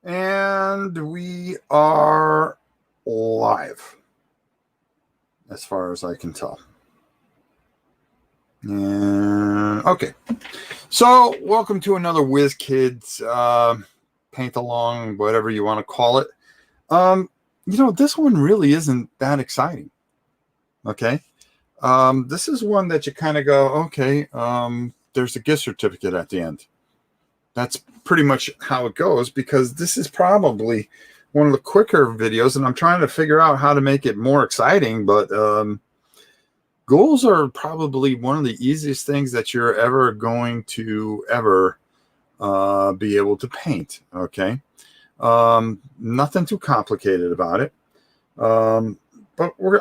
And we are live, as far as I can tell. And okay, so welcome to another Wizkids paint along, whatever you want to call it. This one really isn't that exciting. Okay, this is one that you kind of go, okay. There's a gift certificate at the end. That's pretty much how it goes, because this is probably one of the quicker videos, and I'm trying to figure out how to make it more exciting. But ghouls are probably one of the easiest things that you're ever going to be able to paint. Okay, nothing too complicated about it. But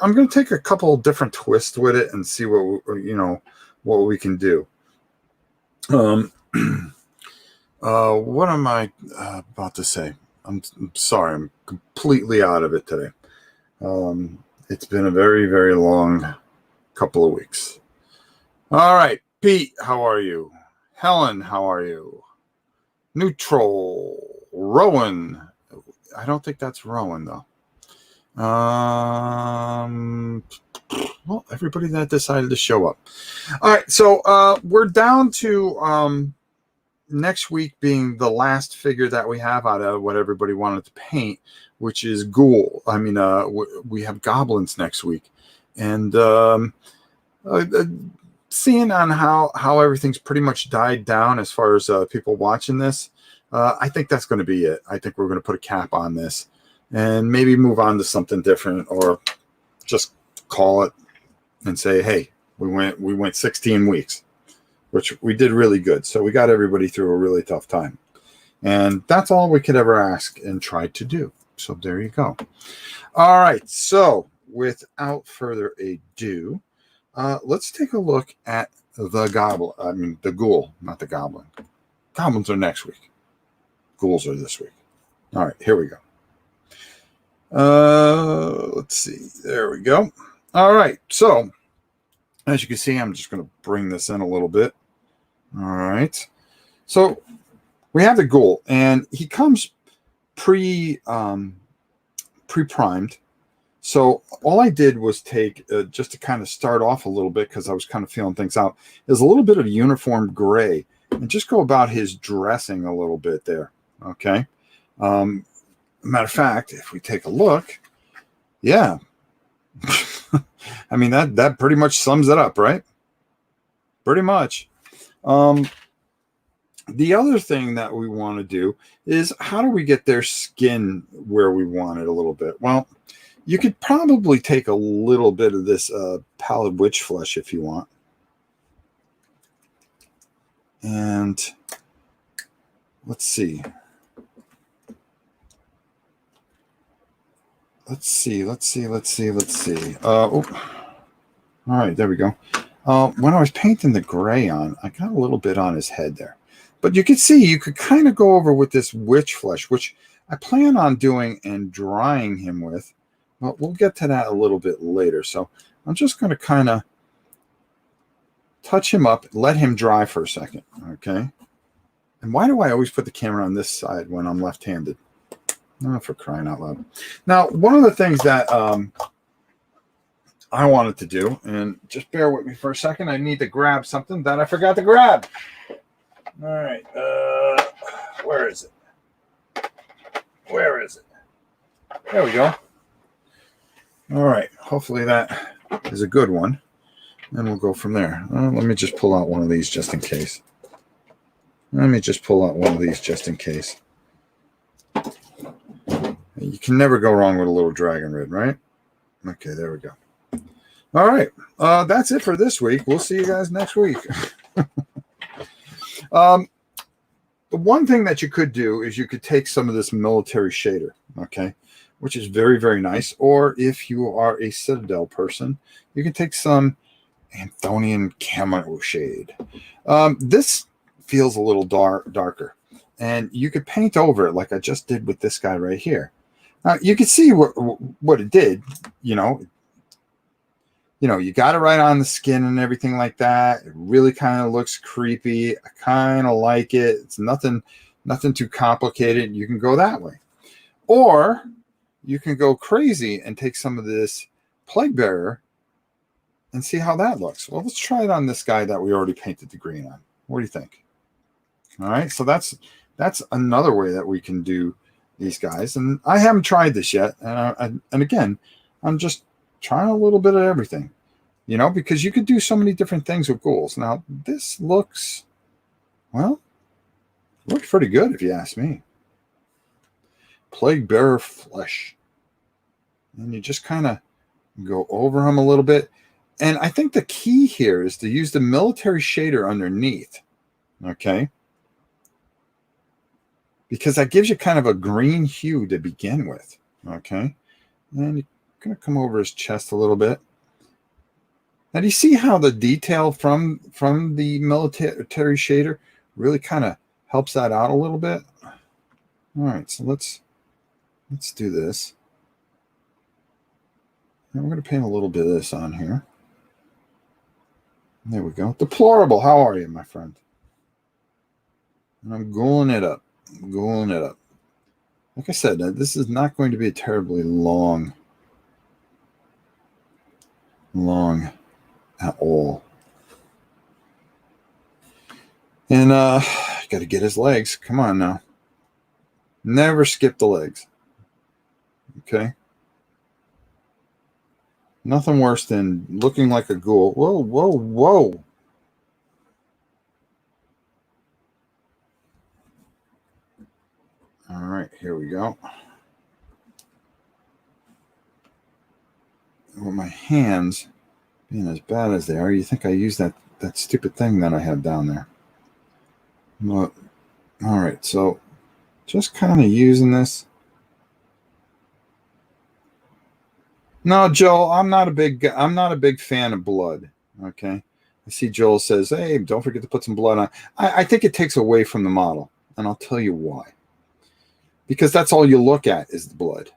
I'm going to take a couple different twists with it and see what we can do. What am I about to say? I'm sorry. I'm completely out of it today. It's been a very, very long couple of weeks. All right. Pete, how are you? Helen, how are you? Neutral. Rowan. I don't think that's Rowan, though. Well, everybody that decided to show up. All right. So we're down to... next week being the last figure that we have out of what everybody wanted to paint, which is ghoul. I mean, we have goblins next week, and seeing on how everything's pretty much died down as far as people watching this, I think that's going to be it. I think we're going to put a cap on this and maybe move on to something different, or just call it and say, hey, we went 16 weeks. Which we did really good. So we got everybody through a really tough time. And that's all we could ever ask and try to do. So there you go. All right. So without further ado, let's take a look at the ghoul, not the goblin. Goblins are next week. Ghouls are this week. All right, here we go. Let's see. There we go. All right. So as you can see, I'm just going to bring this in a little bit. All right. So we have the ghoul, and he comes pre-primed. So all I did was take, just to kind of start off a little bit, because I was kind of feeling things out, is a little bit of uniform gray, and just go about his dressing a little bit there. Okay. Matter of fact, if we take a look, yeah. I mean, that pretty much sums it up, right? Pretty much. The other thing that we want to do is, how do we get their skin where we want it a little bit? Well, you could probably take a little bit of this pallid witch flesh if you want. And let's see. Let's see. All right, there we go. When I was painting the gray on, I got a little bit on his head there. But you can see, you could kind of go over with this witch flesh, which I plan on doing and drying him with. But we'll get to that a little bit later. So I'm just going to kind of touch him up, let him dry for a second. Okay. And why do I always put the camera on this side when I'm left-handed? Oh, for crying out loud. Now, one of the things that I wanted to do, and just bear with me for a second, I need to grab something that I forgot to grab. All right. Where is it? There we go. All right. Hopefully that is a good one. And we'll go from there. Let me just pull out one of these just in case. You can never go wrong with a little dragon red, right? Okay, there we go. All right. That's it for this week. We'll see you guys next week. The one thing that you could do is you could take some of this military shader, okay, which is very, very nice. Or if you are a Citadel person, you can take some Anthonian camo shade. This feels a little darker, and you could paint over it like I just did with this guy right here. Now, you can see what it did, you got it right on the skin and everything like that. It really kind of looks creepy. I kind of like it. It's nothing Nothing too complicated. You can go that way. Or you can go crazy and take some of this Plague Bearer and see how that looks. Well, let's try it on this guy that we already painted the green on. What do you think? All right, so that's another way that we can do these guys. And I haven't tried this yet. And again, I'm just trying a little bit of everything, you know, because you could do so many different things with ghouls. Now, this looks, well, looks pretty good if you ask me. Plague Bearer flesh. And you just kind of go over him a little bit. And I think the key here is to use the military shader underneath. Okay. Because that gives you kind of a green hue to begin with. Okay. And you're going to come over his chest a little bit. Now, do you see how the detail from the military shader really kind of helps that out a little bit? All right, so let's do this. And we're going to paint a little bit of this on here. There we go. Deplorable. How are you, my friend? And I'm ghouling it up. Ghouling it up. Like I said, this is not going to be a terribly long at all. And got to get his legs. Come on now. Never skip the legs. Okay. Nothing worse than looking like a ghoul. Whoa, whoa, whoa. All right, here we go. With my hands being as bad as they are, you think I use that stupid thing that I have down there. But, all right, so just kind of using this. No, Joel, I'm not a big fan of blood. Okay. I see Joel says, hey, don't forget to put some blood on. I think it takes away from the model, and I'll tell you why. Because that's all you look at is the blood.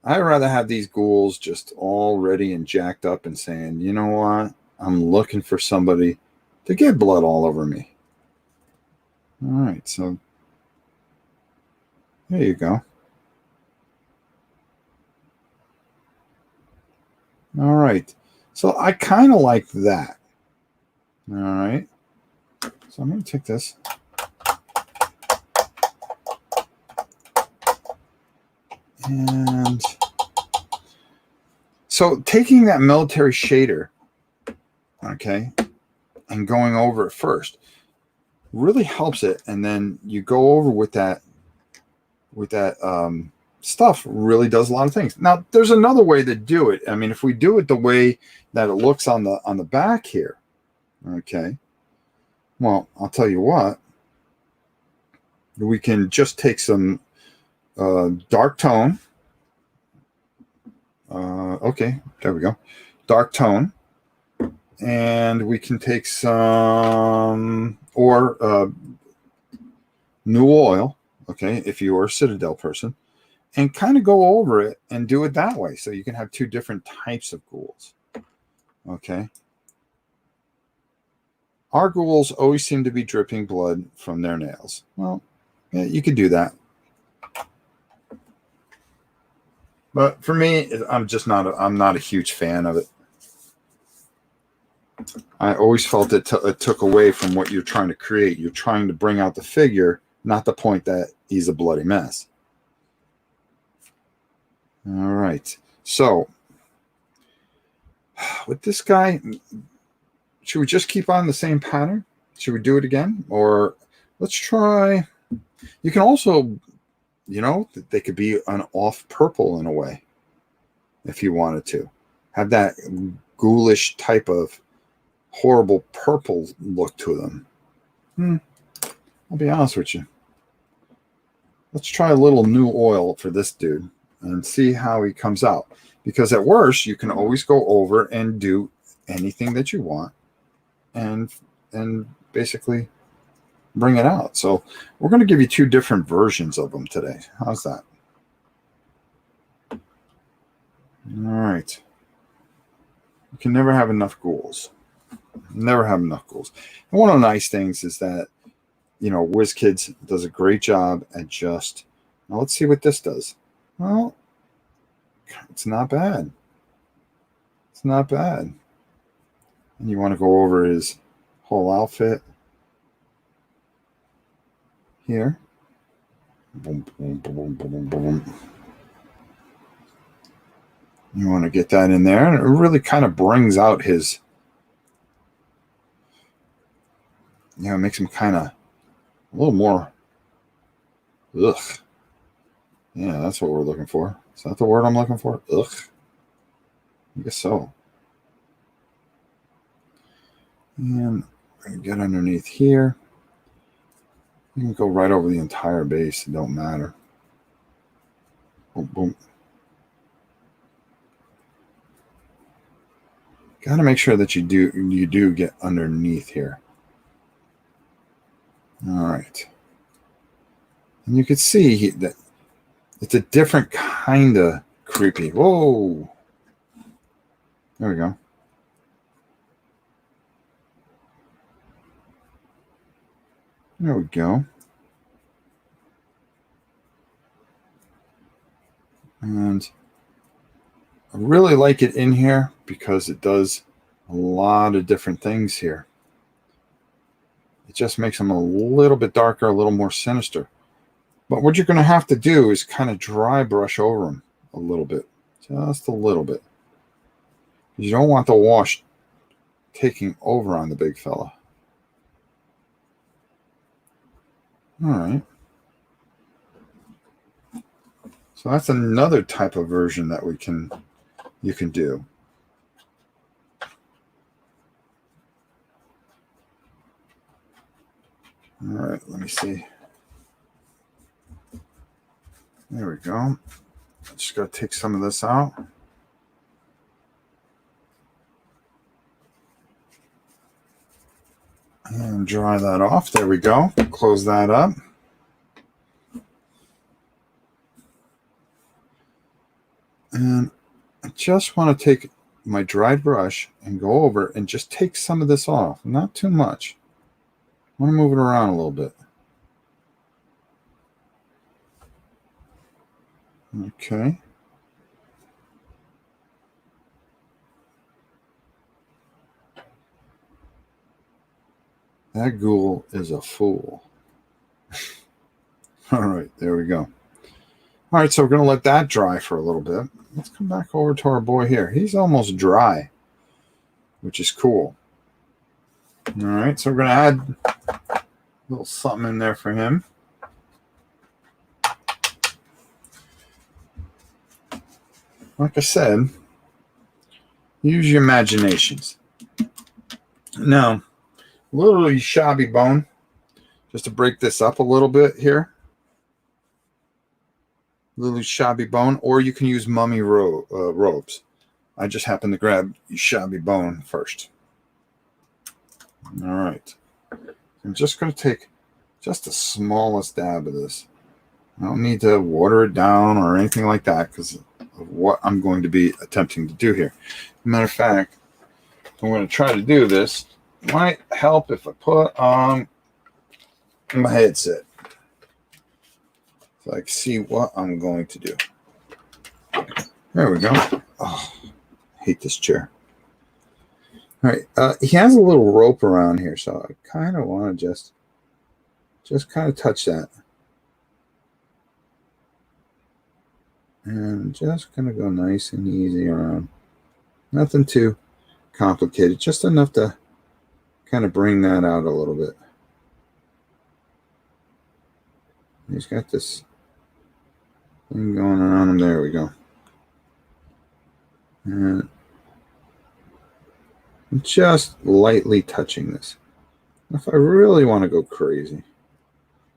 I'd rather have these ghouls just all ready and jacked up and saying, you know what? I'm looking for somebody to get blood all over me. All right, so there you go. All right. So I kind of like that. All right. So I'm going to take this. And so taking that military shader, okay, and going over it first really helps it. And then you go over with that stuff really does a lot of things. Now, there's another way to do it. I mean, if we do it the way that it looks on the back here, okay, well, I'll tell you what, we can just take some dark tone. Okay, there we go. Dark tone. And we can take some new oil, okay, if you are a Citadel person, and kind of go over it and do it that way. So you can have two different types of ghouls. Okay. Our ghouls always seem to be dripping blood from their nails. Well, yeah, you could do that. But for me, I'm not a huge fan of it. I always felt it took away from what you're trying to create. You're trying to bring out the figure, not the point that he's a bloody mess. All right. So with this guy, should we just keep on the same pattern? Should we do it again? Or let's try. You can also, you know, they could be an off purple in a way if you wanted to. Have that ghoulish type of horrible purple look to them. I'll be honest with you. Let's try a little new oil for this dude and see how he comes out. Because at worst, you can always go over and do anything that you want and basically bring it out. So we're going to give you two different versions of them today. How's that? All right. You can never have enough ghouls. Never have enough ghouls. And one of the nice things is that, Wizkids does a great job at just. Now let's see what this does. Well, it's not bad. It's not bad. And you want to go over his whole outfit here. Boom, boom, boom, boom, boom. You want to get that in there, and it really kind of brings out his, it makes him kind of a little more, ugh. Yeah, that's what we're looking for. Is that the word I'm looking for? Ugh. I guess so. And we're going to get underneath here. You can go right over the entire base. It don't matter. Boom, boom. Got to make sure that you do get underneath here. All right. And you can see that it's a different kind of creepy. Whoa. There we go. There we go. And I really like it in here because it does a lot of different things here. It just makes them a little bit darker, a little more sinister. But what you're going to have to do is kind of dry brush over them a little bit. Just a little bit. You don't want the wash taking over on the big fella. All right. So that's another type of version that you can do. All right, let me see. There we go. I just got to take some of this out. And dry that off. There we go. Close that up. And I just want to take my dried brush and go over and just take some of this off. Not too much. I want to move it around a little bit. Okay. That ghoul is a fool. All right, there we go. All right, so we're going to let that dry for a little bit. Let's come back over to our boy here. He's almost dry, which is cool. All right, so we're going to add a little something in there for him. Like I said, use your imaginations. Now, a little shabby bone, just to break this up a little bit here. Little shabby bone, or you can use mummy robes. I just happen to grab shabby bone first. All right. I'm just going to take just the smallest dab of this. I don't need to water it down or anything like that because of what I'm going to be attempting to do here. Matter of fact, if I'm going to try to do this, it might help if I put on my headset so I can see what I'm going to do. There we go. Oh, I hate this chair. All right, he has a little rope around here, so I kind of want to just kind of touch that. And I'm just going to go nice and easy around. Nothing too complicated, just enough to kind of bring that out a little bit. He's got this thing going around him. There we go. And just lightly touching this. If I really want to go crazy,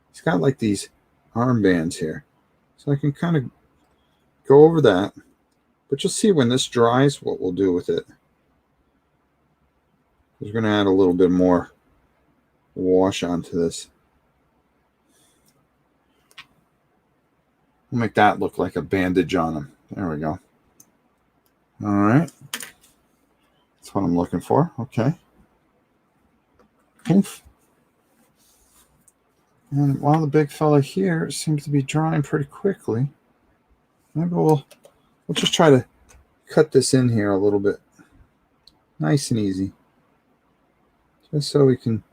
it's got like these armbands here, so I can kind of go over that. But you'll see when this dries what we'll do with it. We're going to add a little bit more wash onto this. We'll make that look like a bandage on him. There we go. All right. That's what I'm looking for. Okay. Oof. And while the big fella here seems to be drying pretty quickly, maybe we'll just try to cut this in here a little bit. Nice and easy. Just so we can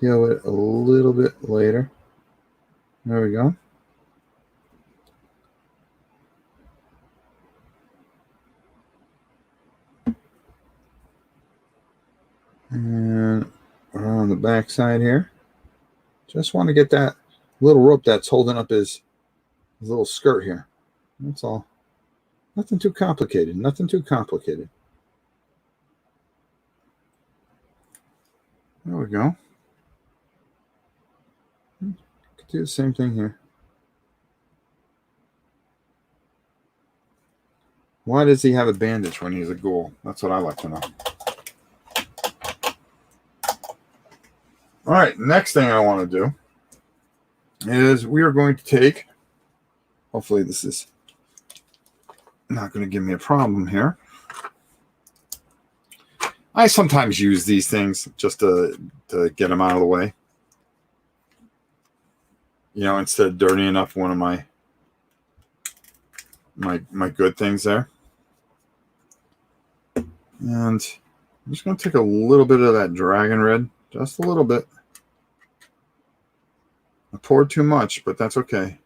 deal with it a little bit later. There we go. And around the back side here. Just want to get that little rope that's holding up his little skirt here. That's all. Nothing too complicated. Nothing too complicated. There we go. Could do the same thing here. Why does he have a bandage when he's a ghoul? That's what I like to know. All right, next thing I want to do is we are going to take, hopefully this is not going to give me a problem here. I sometimes use these things just to get them out of the way. You know, instead of dirtying up one of my good things there. And I'm just going to take a little bit of that dragon red, just a little bit. I poured too much, but that's okay.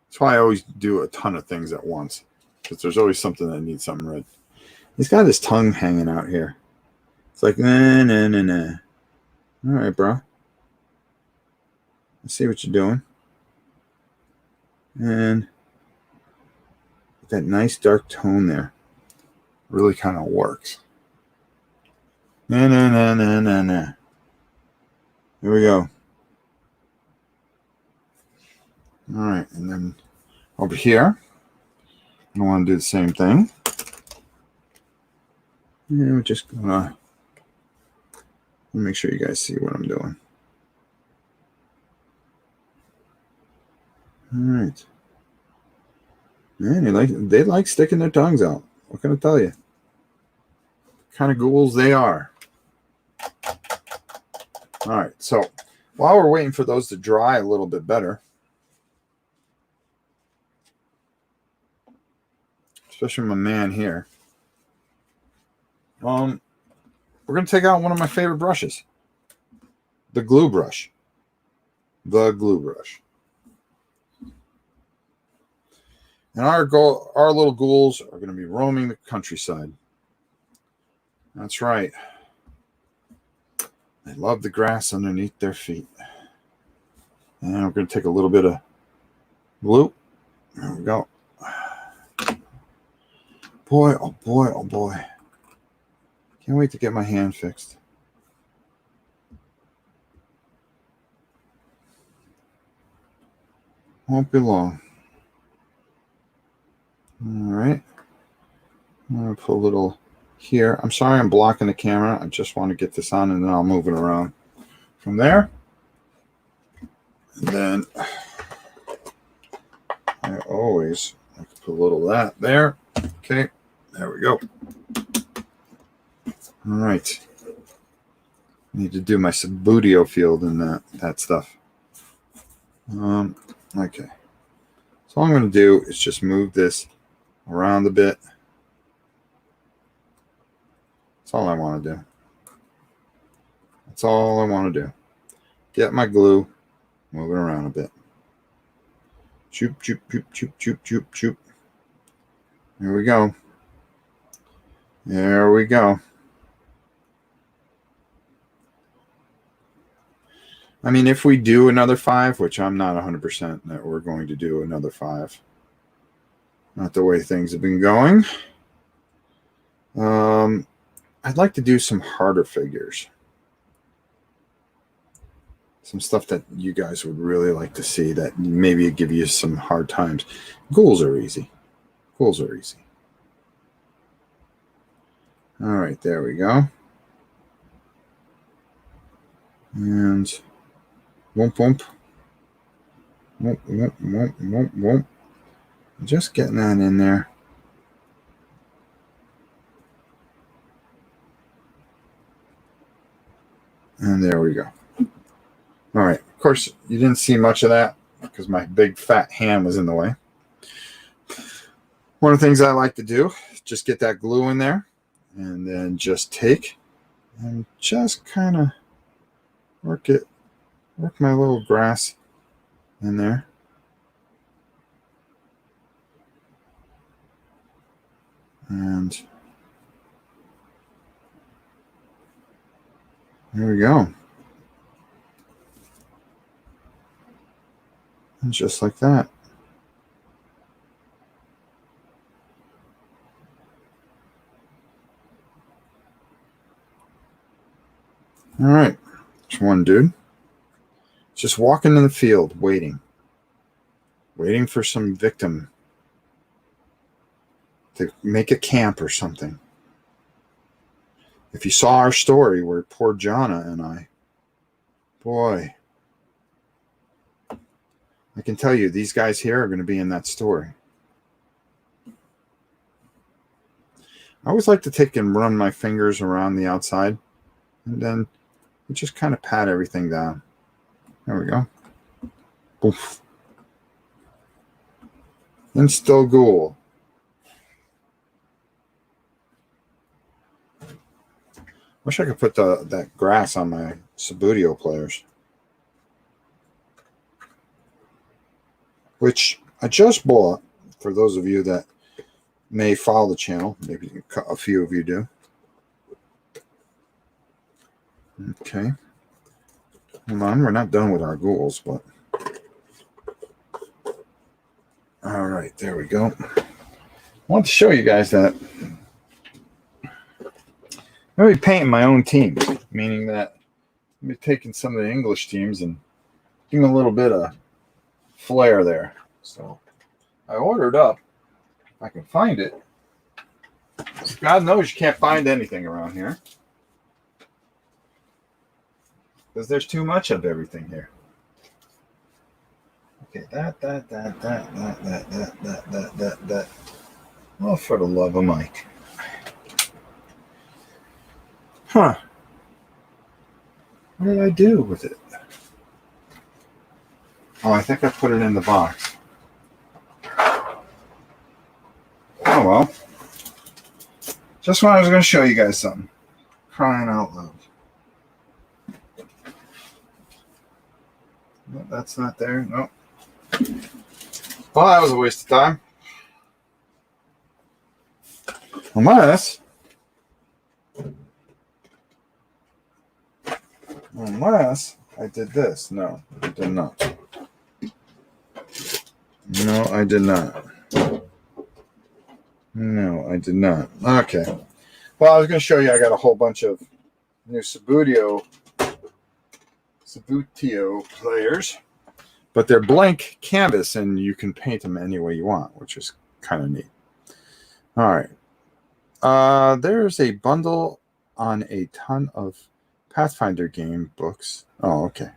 That's why I always do a ton of things at once, because there's always something that needs something red. He's got his tongue hanging out here. It's like, nah, nah, nah, nah. All right, bro. I see what you're doing. And that nice dark tone there really kind of works. Nah, nah, nah, nah, nah, nah. Here we go. All right, and then over here, I want to do the same thing. And we're just gonna make sure you guys see what I'm doing. All right. Man, they like sticking their tongues out. What can I tell you? What kind of ghouls they are. All right, so while we're waiting for those to dry a little bit better, especially my man here, we're going to take out one of my favorite brushes, the glue brush. The glue brush. And our little ghouls are going to be roaming the countryside. That's right. They love the grass underneath their feet. And we're going to take a little bit of glue. There we go. Boy, oh boy, oh boy. Can't wait to get my hand fixed. Won't be long. All right. I'm going to put a little here. I'm sorry I'm blocking the camera. I just want to get this on and then I'll move it around from there. And then I always like to put a little of that there. Okay. There we go. All right. Need to do my Subbuteo field and that stuff. Okay. So all I'm going to do is just move this around a bit. That's all I want to do. That's all I want to do. Get my glue, move it around a bit. Choop, choop, choop, choop, choop, choop, choop. There we go. There we go. I mean, if we do another 5, which I'm not 100% that we're going to do another 5, not the way things have been going. I'd like to do some harder figures. Some stuff that you guys would really like to see that maybe give you some hard times. Ghouls are easy. Ghouls are easy. All right, there we go. And whoomp, whoomp. Whoomp, whoomp, whoomp, whoomp, whoomp. Just getting that in there. And there we go. All right. Of course, you didn't see much of that because my big fat hand was in the way. One of the things I like to do is just get that glue in there and then just take and just kind of work my little grass in there. And there we go. And just like that. All right. There's one dude. Just walking in the field, waiting for some victim to make a camp or something. If you saw our story where poor Jonna and I, boy, I can tell you these guys here are going to be in that story. I always like to take and run my fingers around the outside and then just kind of pat everything down. There we go. Oof. And still ghoul. Wish I could put that grass on my Subbuteo players. Which I just bought, for those of you that may follow the channel. Maybe a few of you do. Okay. Hold on, we're not done with our ghouls, but... All right, there we go. I want to show you guys that I'm going to be painting my own teams, meaning that I'm going to be taking some of the English teams and giving a little bit of flair there. So I ordered up, if I can find it. God knows you can't find anything around here, because there's too much of everything here. Okay, that. Oh, for the love of Mike. Huh. What did I do with it? Oh, I think I put it in the box. Oh, well. Just when I was going to show you guys something. Crying out loud. No, that's not there. Nope. Well, that was a waste of time. Unless I did this. No, I did not. No, I did not. No, I did not. Okay. Well, I was going to show you I got a whole bunch of new Subbuteo players, but they're blank canvas and you can paint them any way you want, which is kind of neat. All right. There's a bundle on a ton of Pathfinder game books. Oh, okay.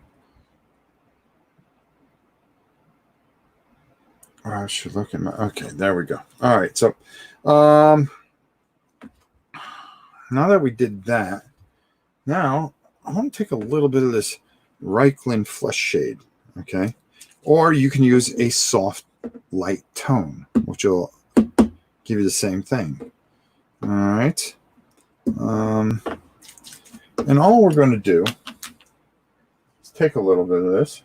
I should look at my... Okay, there we go. All right, so now that we did that, now I want to take a little bit of this Reikland Flesh Shade, okay? Or you can use a soft, light tone, which will give you the same thing. All right. And all we're going to do is take a little bit of this.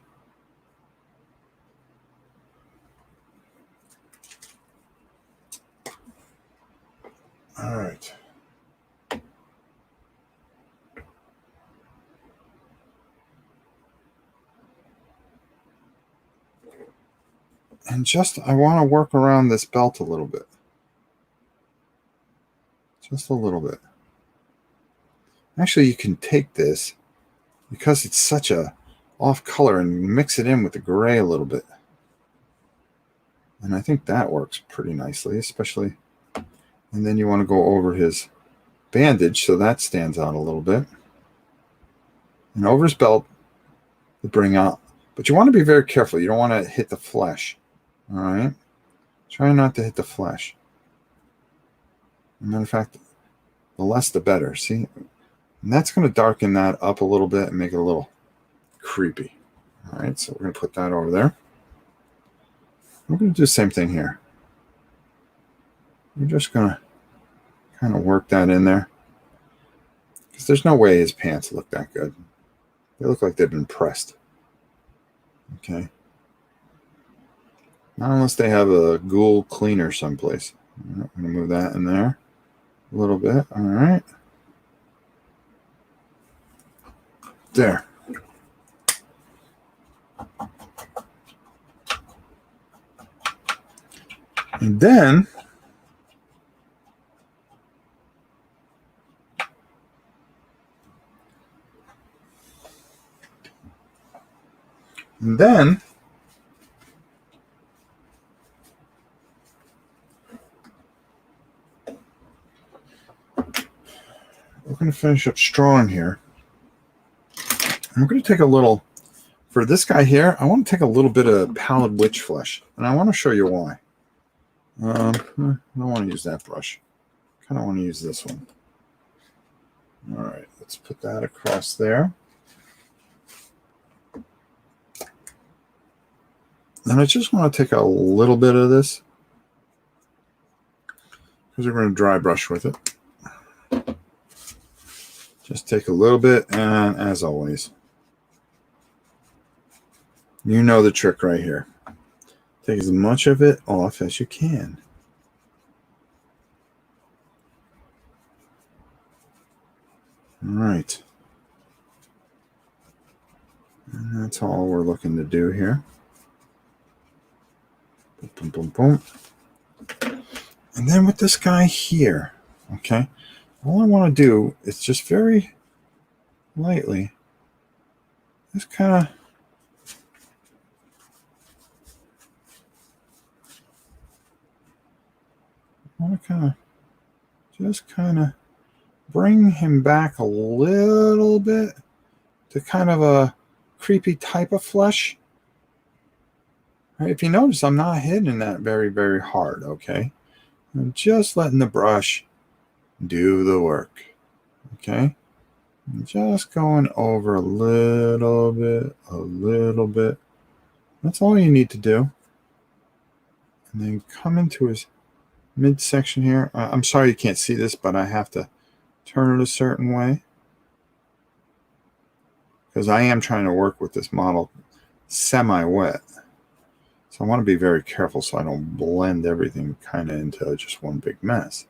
All right. And just, I want to work around this belt a little bit. Just a little bit. Actually, you can take this, because it's such a off color, and mix it in with the gray a little bit. And I think that works pretty nicely, especially. And then you want to go over his bandage so that stands out a little bit. And over his belt to bring out. But you want to be very careful. You don't want to hit the flesh. All right? Try not to hit the flesh. As a matter of fact, the less the better. See? And that's going to darken that up a little bit and make it a little creepy. All right, so we're going to put that over there. We're going to do the same thing here. We're just going to kind of work that in there. Because there's no way his pants look that good. They look like they've been pressed. Okay. Not unless they have a ghoul cleaner someplace. I'm going to move that in there a little bit. All right. There. And then we're going to finish up strong here. I'm going to take a little, for this guy here, I want to take a little bit of pallid witch flesh. And I want to show you why. I don't want to use that brush. I kind of want to use this one. All right, let's put that across there. And I just want to take a little bit of this because we're going to dry brush with it. Just take a little bit, and as always, you know the trick right here. Take as much of it off as you can. All right. And that's all we're looking to do here. Boom, boom, boom. And then with this guy here, okay, all I want to do is just very lightly, just kind of bring him back a little bit to kind of a creepy type of flesh. Right, if you notice, I'm not hitting that very, very hard, okay? I'm just letting the brush do the work, okay? I'm just going over a little bit, a little bit. That's all you need to do. And then come into his midsection here. I'm sorry you can't see this, but I have to turn it a certain way because I am trying to work with this model semi-wet. So I want to be very careful so I don't blend everything kind of into just one big mess.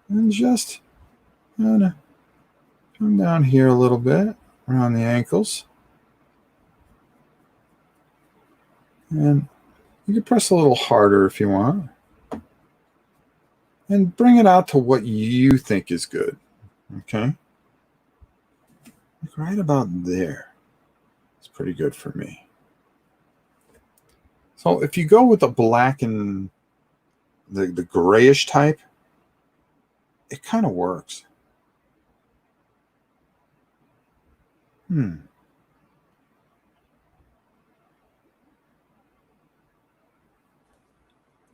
And just kind of come down here a little bit around the ankles. And you can press a little harder if you want. And bring it out to what you think is good. Okay? Like right about there. It's pretty good for me. So if you go with the black and the grayish type, it kind of works. All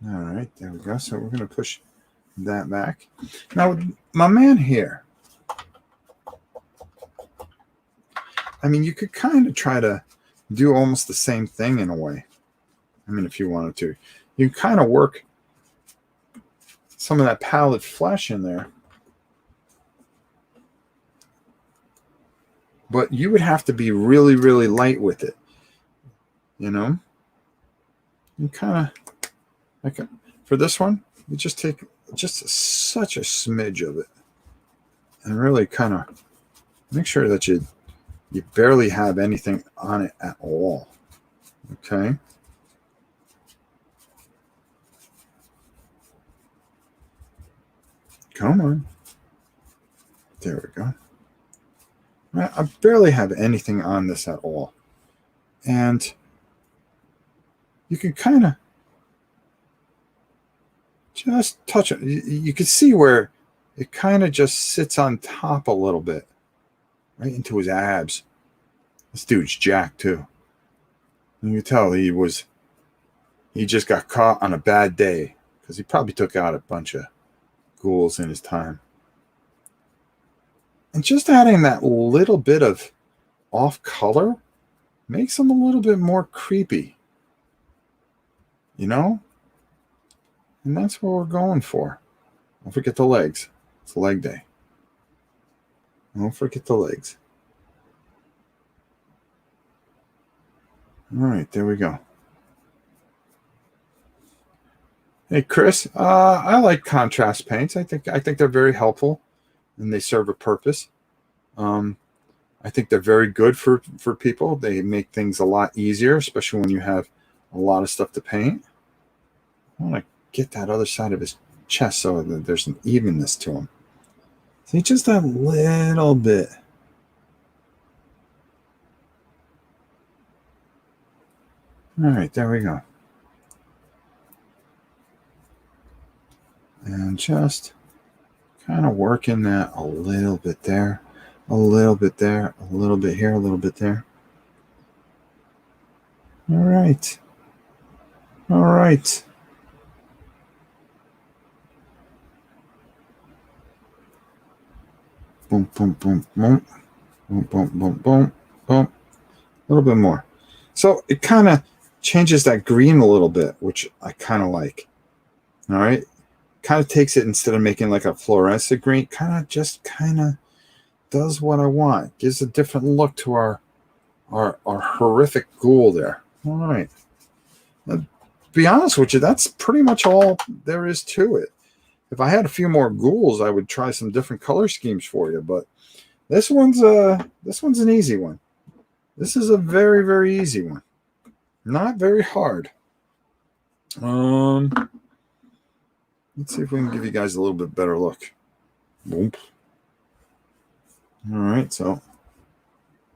right, there we go. So we're going to push that back. Now, my man here, I mean, you could kind of try to do almost the same thing in a way. I mean, if you wanted to. You can kind of work some of that pallid flesh in there. But you would have to be really, really light with it. You know? You kind of, like for this one, you just take just such a smidge of it. And really kind of make sure that you barely have anything on it at all. Okay? Come on. There we go. I barely have anything on this at all. And you can kind of just touch it. You can see where it kind of just sits on top a little bit. Right into his abs. This dude's jacked too. You can tell he just got caught on a bad day because he probably took out a bunch of ghouls in his time. And just adding that little bit of off color makes them a little bit more creepy, you know? And that's what we're going for. Don't forget the legs. It's leg day. Don't forget the legs. All right, there we go. Hey, Chris, I like contrast paints. I think they're very helpful, and they serve a purpose. I think they're very good for people. They make things a lot easier, especially when you have a lot of stuff to paint. I want to get that other side of his chest so that there's an evenness to him. See, just a little bit. All right, there we go. And just kind of working that a little bit there, a little bit there, a little bit here, a little bit there. All right. All right. Boom, boom, boom, boom. Boom, boom, boom, boom, boom. A little bit more. So it kind of changes that green a little bit, which I kind of like. All right. Kind of takes it, instead of making like a fluorescent green, kind of does what I want. Gives a different look to our horrific ghoul there. All right. To be honest with you, that's pretty much all there is to it. If I had a few more ghouls, I would try some different color schemes for you, but this one's an easy one. This is a very, very easy one. Not very hard. Let's see if we can give you guys a little bit better look. Boom. All right, so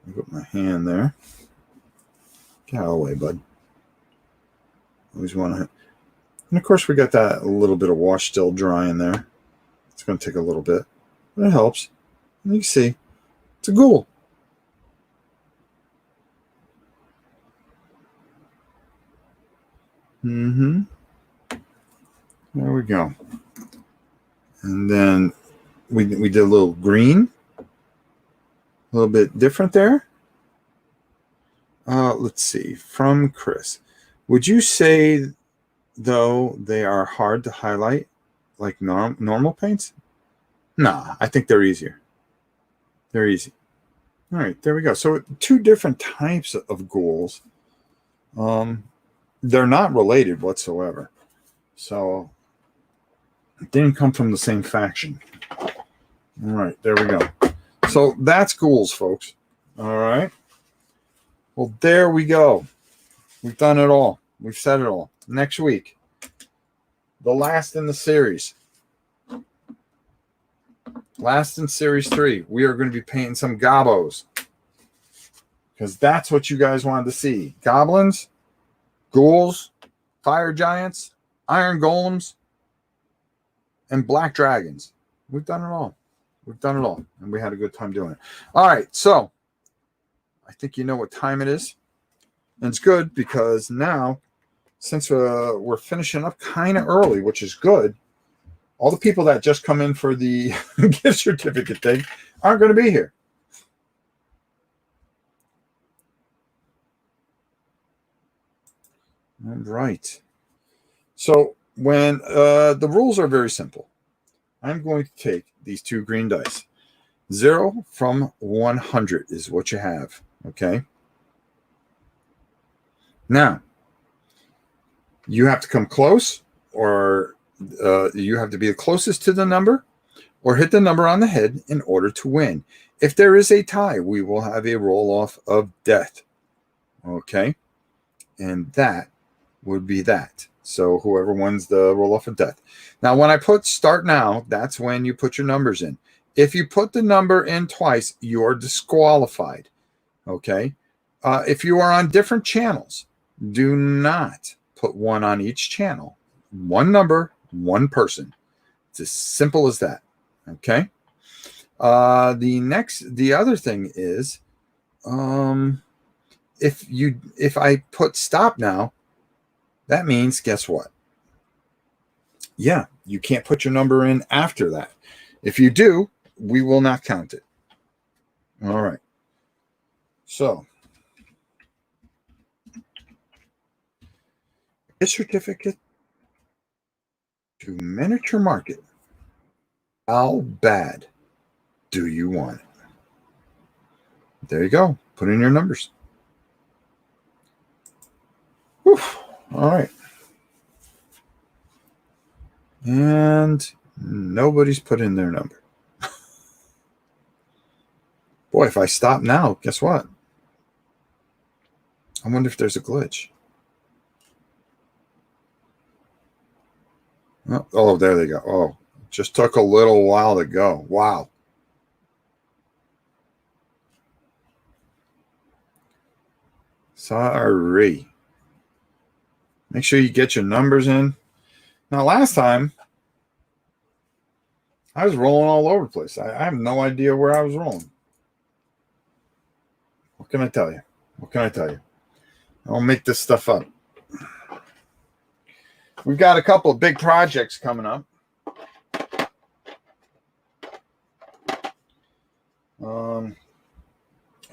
I put my hand there. Get out of the way, bud. Always want to. And of course, we got that a little bit of wash still drying there. It's going to take a little bit, but it helps. And you can see, it's a ghoul. There we go. And then we did a little green, a little bit different there. Let's see, from Chris. Would you say, though, they are hard to highlight like normal paints? Nah, I think they're easier. They're easy. All right, there we go. So two different types of ghouls. They're not related whatsoever. So it didn't come from the same faction. All right, there we go. So that's ghouls, folks. All right. Well, there we go. We've done it all. We've said it all. Next week, the last in the series. Last in series 3, we are going to be painting some gobos. Because that's what you guys wanted to see. Goblins, ghouls, fire giants, iron golems, and black dragons. We've done it all. We've done it all. And we had a good time doing it. All right, so I think you know what time it is. And it's good because now, since we're finishing up kind of early, which is good, all the people that just come in for the gift certificate thing aren't going to be here. All right. So when the rules are very simple. I'm going to take these 2 green dice. 0 from 100 is what you have. Okay. Now, you have to come close, or you have to be the closest to the number, or hit the number on the head in order to win. If there is a tie, we will have a roll-off of death. Okay? And that would be that. So whoever wins the roll-off of death. Now, when I put start now, that's when you put your numbers in. If you put the number in twice, you're disqualified. Okay? If you are on different channels, do not put 1 on each channel. 1 number, 1 person. It's as simple as that. Okay? The other thing is, if I put stop now, that means, guess what? Yeah, you can't put your number in after that. If you do, we will not count it. All right. So gift certificate to Miniature Market. How bad do you want it? There you go. Put in your numbers. Whew. All right. And nobody's put in their number. Boy, if I stop now, guess what? I wonder if there's a glitch. Oh, there they go. Oh, just took a little while to go. Wow. Sorry. Make sure you get your numbers in. Now, last time, I was rolling all over the place. I have no idea where I was rolling. What can I tell you? What can I tell you? I'll make this stuff up. We've got a couple of big projects coming up.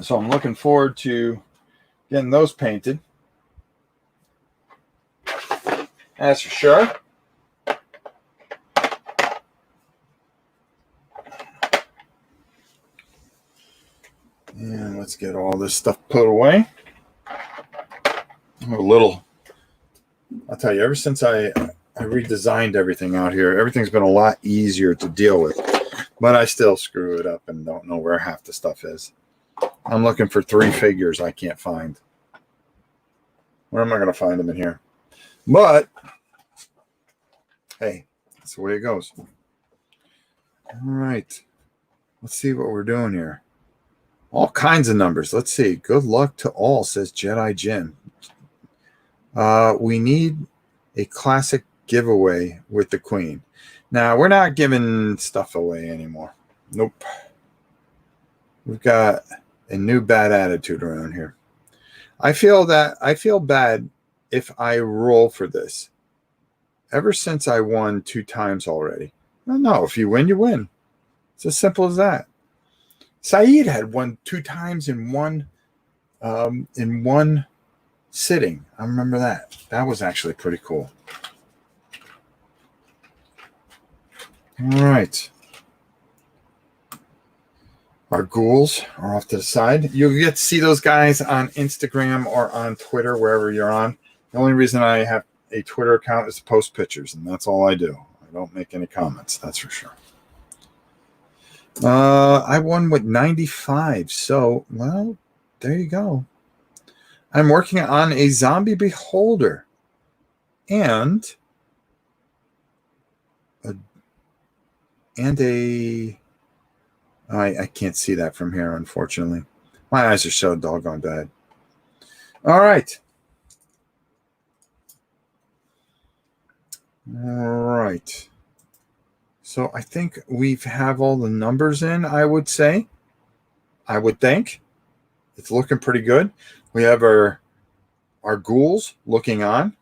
So I'm looking forward to getting those painted. That's for sure. And let's get all this stuff put away. I'll tell you, ever since I redesigned everything out here, everything's been a lot easier to deal with. But I still screw it up and don't know where half the stuff is. I'm looking for 3 figures I can't find. Where am I going to find them in here? But, hey, that's the way it goes. All right. Let's see what we're doing here. All kinds of numbers. Let's see. Good luck to all, says Jedi Jim. We need a classic giveaway with the Queen. Now, we're not giving stuff away anymore. Nope. We've got a new bad attitude around here. I feel bad if I roll for this. Ever since I won 2 times already. No, if you win, you win. It's as simple as that. Saeed had won 2 times in one sitting. I remember that. That was actually pretty cool. All right. Our ghouls are off to the side. You'll get to see those guys on Instagram or on Twitter, wherever you're on. The only reason I have a Twitter account is to post pictures, and that's all I do. I don't make any comments, that's for sure. I won with 95, so, well, there you go. I'm working on a zombie beholder and I can't see that from here, unfortunately. My eyes are so doggone bad. All right. All right. So I think we have all the numbers in, I would say. I would think. It's looking pretty good. We have our ghouls looking on.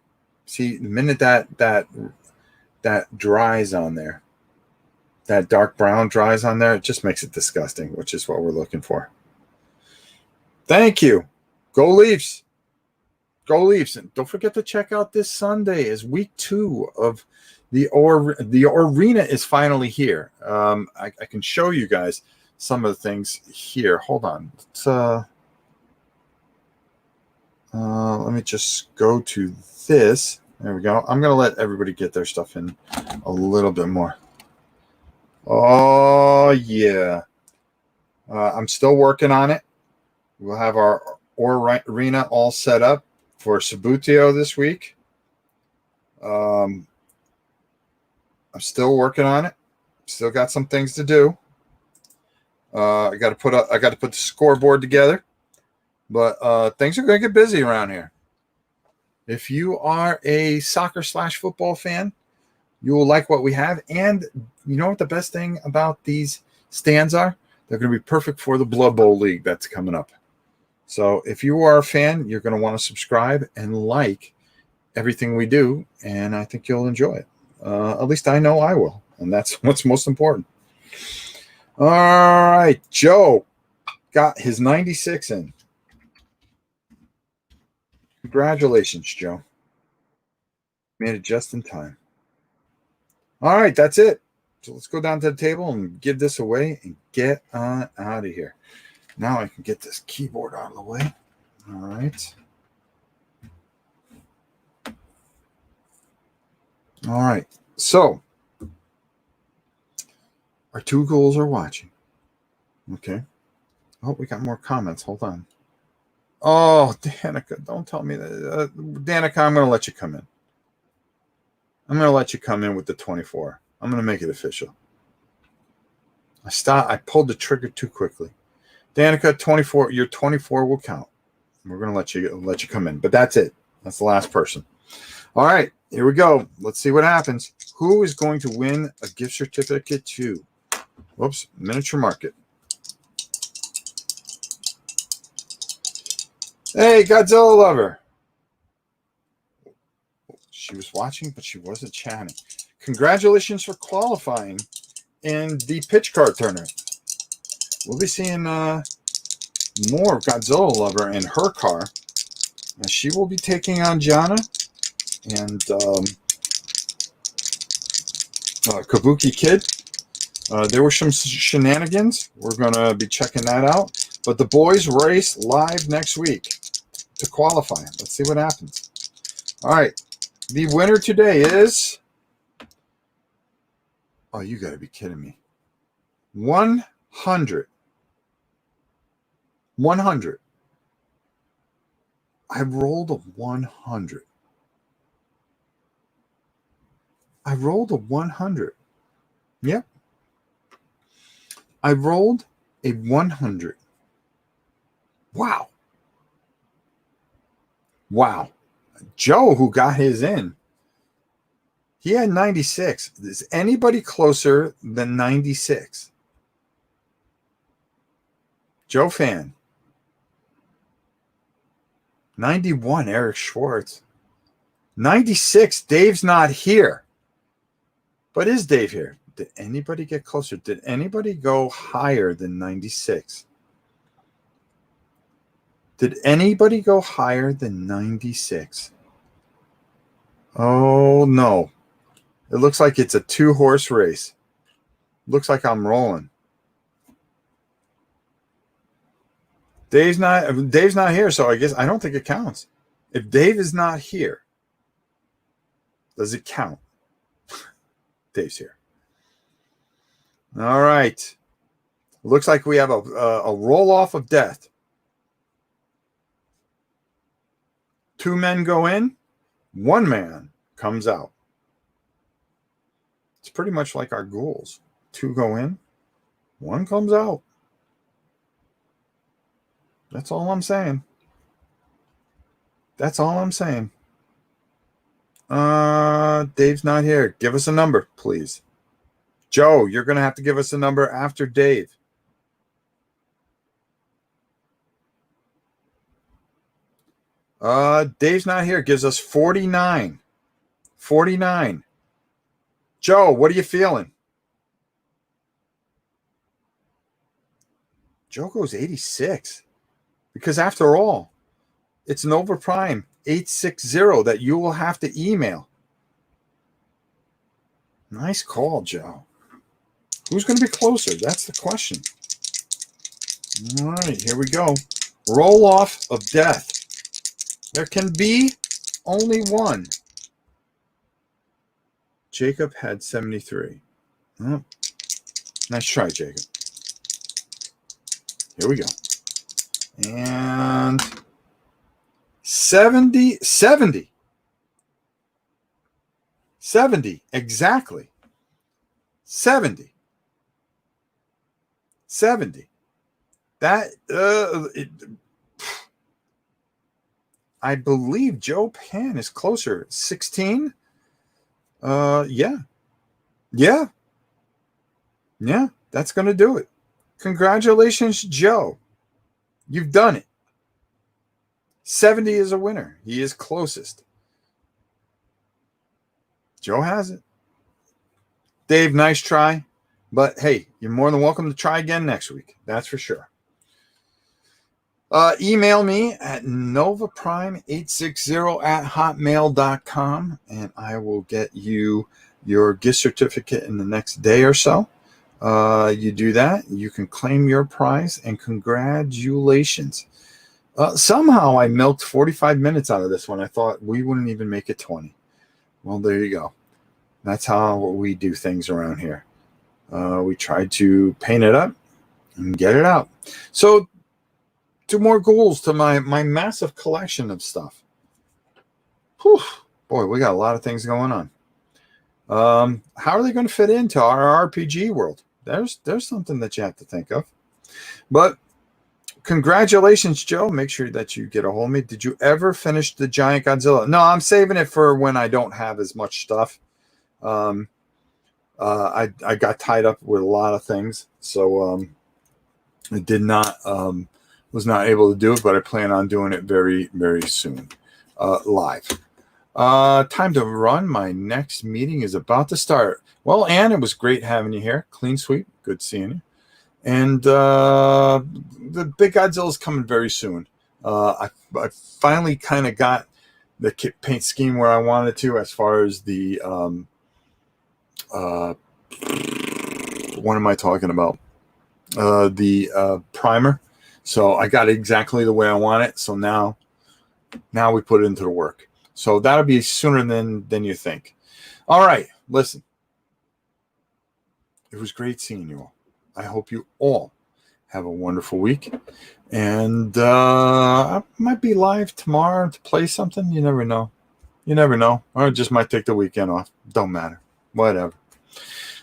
See, the minute that dries on there, that dark brown dries on there, it just makes it disgusting, which is what we're looking for. Thank you. Go Leafs. Go Leafs. And don't forget to check out this Sunday is week 2 of the arena is finally here. I can show you guys some of the things here. Hold on. Let me just go to this. There we go. I'm going to let everybody get their stuff in a little bit more. Oh, yeah. I'm still working on it. We'll have our arena all set up for Sabutio this week. I'm still working on it. Still got some things to do. I got to put the scoreboard together. But things are going to get busy around here. If you are a soccer/football fan, you will like what we have. And you know what the best thing about these stands are? They're going to be perfect for the Blood Bowl League that's coming up. So if you are a fan, you're going to want to subscribe and like everything we do. And I think you'll enjoy it. At least I know I will. And that's what's most important. All right. Joe got his 96 in. Congratulations, Joe. Made it just in time. All right, that's it. So let's go down to the table and give this away and get on out of here. Now I can get this keyboard out of the way. All right. All right. So our two ghouls are watching. Okay. Oh, we got more comments. Hold on. Oh, Danica, don't tell me that. Danica, I'm going to let you come in. I'm going to let you come in with the 24. I'm going to make it official. I pulled the trigger too quickly. Danica, 24. Your 24 will count. We're going to let you come in, but that's it. That's the last person. All right, here we go. Let's see what happens. Who is going to win a gift certificate to? Whoops, Miniature Market. Hey, Godzilla lover. She was watching, but she wasn't chatting. Congratulations for qualifying in the pitch card tournament. We'll be seeing more of Godzilla lover in her car. She will be taking on Jana and Kabuki Kid. There were some shenanigans. We're going to be checking that out. But the boys race live next week to qualify. Let's see what happens. All right. The winner today is... Oh, you got to be kidding me. 100. 100. I rolled a 100. I rolled a 100. Yep. I rolled a 100. Wow. Wow. Joe, who got his in, he had 96. Is anybody closer than 96? Joe fan. 91, Eric Schwartz. 96, Dave's not here. But is Dave here? Did anybody get closer? Did anybody go higher than 96? Did anybody go higher than 96? Oh, no. It looks like it's a 2-horse race. Looks like I'm rolling. Dave's not here, so I guess I don't think it counts. If Dave is not here, does it count? Dave's here. All right. Looks like we have a roll-off of death. 2 men go in, 1 man comes out. It's pretty much like our ghouls. 2 go in, 1 comes out. That's all I'm saying. That's all I'm saying. Dave's not here. Give us a number, please. Joe, you're going to have to give us a number after Dave. Dave's not here. Gives us 49. 49. Joe, what are you feeling? Joe goes 86. Because after all, it's an overprime 860 that you will have to email. Nice call, Joe. Who's going to be closer? That's the question. All right, here we go. Roll off of death. There can be only one. Jacob had 73. Oh, nice try, Jacob. Here we go. And 70, exactly. 70. That, I believe Joe Pan is closer. 16? Yeah, that's going to do it. Congratulations, Joe. You've done it. 70 is a winner. He is closest. Joe has it. Dave, nice try. But hey, you're more than welcome to try again next week. That's for sure. Email me at novaprime860@hotmail.com, and I will get you your gift certificate in the next day or so. You do that, you can claim your prize, and congratulations. Somehow I milked 45 minutes out of this one. I thought we wouldn't even make it 20. Well, there you go. That's how we do things around here. We try to paint it up and get it out. So, 2 more ghouls to my massive collection of stuff. Whew, boy, we got a lot of things going on. How are they going to fit into our RPG world? There's something that you have to think of. But congratulations, Joe. Make sure that you get a hold of me. Did you ever finish the Giant Godzilla? No, I'm saving it for when I don't have as much stuff. I got tied up with a lot of things, so I did not was not able to do it, but I plan on doing it very, very soon, live. Time to run. My next meeting is about to start. Well, Ann, it was great having you here. Clean sweep. Good seeing you. And the big Godzilla is coming very soon. I finally kind of got the paint scheme where I wanted to, as far as the what am I talking about? The primer. So I got it exactly the way I want it. So now we put it into the work. So that'll be sooner than you think. All right, listen. It was great seeing you all. I hope you all have a wonderful week. And I might be live tomorrow to play something. You never know. You never know. Or I just might take the weekend off. Don't matter. Whatever.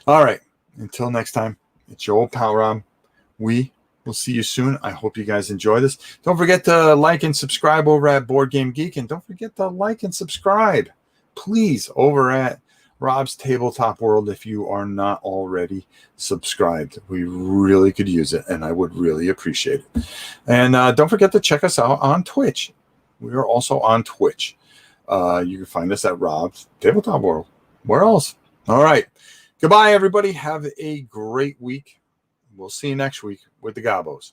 All right. Until next time, it's your old pal Rob. We will see you soon. I hope you guys enjoy this. Don't forget to like and subscribe over at Board Game Geek. And don't forget to like and subscribe, please, over at Rob's Tabletop World if you are not already subscribed. We really could use it, and I would really appreciate it. And don't forget to check us out on Twitch. We are also on Twitch. You can find us at Rob's Tabletop World. Where else? All right. Goodbye, everybody. Have a great week. We'll see you next week with the Gobos.